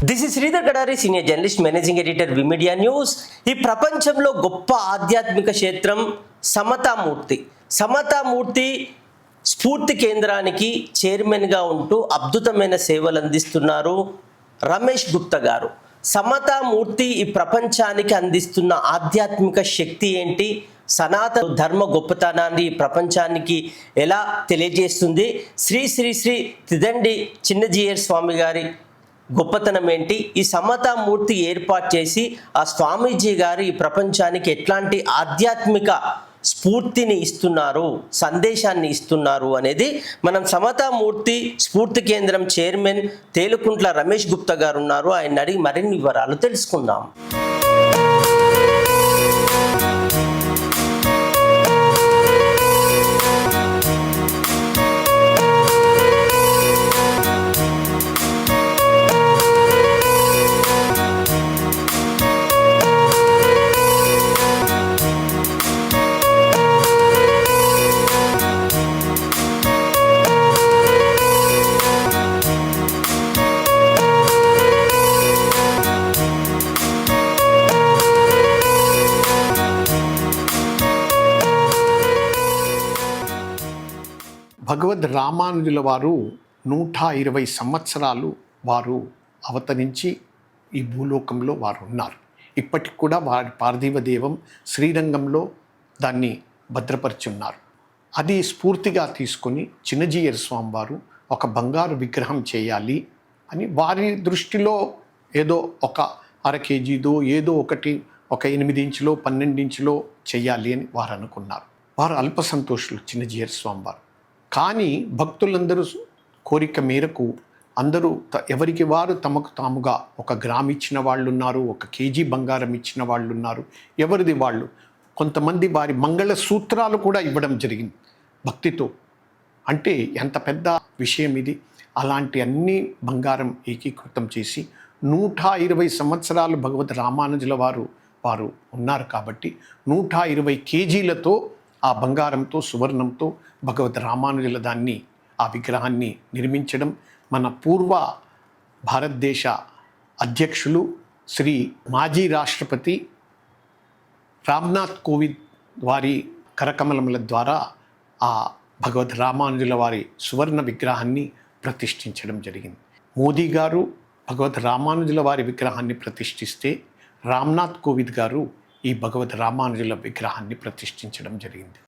This is Sridhar Gadari, senior journalist, managing editor, V Media news. ఈ ప్రపంచంలో గొప్ప ఆధ్యాత్మిక క్షేత్రం సమతామూర్తి. సమతామూర్తి స్ఫూర్తి కేంద్రానికి చైర్మన్గా ఉంటూ అద్భుతమైన సేవలు అందిస్తున్నారు రమేష్ గుప్తా గారు. సమతామూర్తి ఈ ప్రపంచానికి అందిస్తున్న ఆధ్యాత్మిక శక్తి ఏంటి, సనాతన ధర్మ గొప్పతనాన్ని ప్రపంచానికి ఎలా తెలియజేస్తుంది, శ్రీ శ్రీ శ్రీ తిదండి చిన్నజీయర్ స్వామి గారి గొప్పతనం ఏంటి, ఈ సమతామూర్తి ఏర్పాటు చేసి ఆ స్వామీజీ గారు ఈ ప్రపంచానికి ఎట్లాంటి ఆధ్యాత్మిక స్ఫూర్తిని ఇస్తున్నారు, సందేశాన్ని ఇస్తున్నారు అనేది మనం సమతామూర్తి స్ఫూర్తి కేంద్రం చైర్మన్ తేలుకుంట్ల రమేష్ గుప్తా గారు ఉన్నారు. ఆయన అడిగి మరిన్ని వివరాలు తెలుసుకుందాం. భగవద్ రామానుజుల వారు 120 సంవత్సరాలు వారు అవతరించి ఈ భూలోకంలో వారు ఉన్నారు. ఇప్పటికి కూడా వారి పార్థివ దేవం శ్రీరంగంలో దాన్ని భద్రపరిచున్నారు. అది స్ఫూర్తిగా తీసుకొని చిన్నజీయర్ స్వామి వారు ఒక బంగారు విగ్రహం చేయాలి అని వారి దృష్టిలో ఏదో ఒక అర కేజీదో ఏదో ఒకటి, ఒక 8 ఇంచులో 12 ఇంచులో చేయాలి అని వారు అనుకున్నారు. వారు అల్ప సంతోషులు చిన్నజీయర్ స్వామి వారు. కానీ భక్తులందరూ కోరిక మేరకు అందరూ ఎవరికి వారు తమకు తాముగా 1 గ్రాము ఇచ్చిన వాళ్ళు ఉన్నారు, 1 కేజీ బంగారం ఇచ్చిన వాళ్ళు ఉన్నారు. ఎవరిది వాళ్ళు, కొంతమంది వారి మంగళ సూత్రాలు కూడా ఇవ్వడం జరిగింది భక్తితో. అంటే ఎంత పెద్ద విషయం ఇది. అలాంటి అన్ని బంగారం ఏకీకృతం చేసి 120 సంవత్సరాలు భగవద్ రామానుజుల వారు ఉన్నారు కాబట్టి 120 కేజీలతో ఆ బంగారంతో సువర్ణంతో భగవద్ రామానుజుల దాన్ని ఆ విగ్రహాన్ని నిర్మించడం మన పూర్వ భారతదేశ అధ్యక్షులు శ్రీ మాజీ రాష్ట్రపతి రామ్నాథ్ కోవింద్ వారి కరకమలముల ద్వారా ఆ భగవద్ రామానుజుల వారి సువర్ణ విగ్రహాన్ని ప్రతిష్ఠించడం జరిగింది. మోదీ గారు భగవద్ రామానుజుల వారి విగ్రహాన్ని ప్రతిష్ఠిస్తే రామ్నాథ్ కోవింద్ గారు ఈ భగవద్ రామానుజుల విగ్రహాన్ని ప్రతిష్ఠించడం జరిగింది.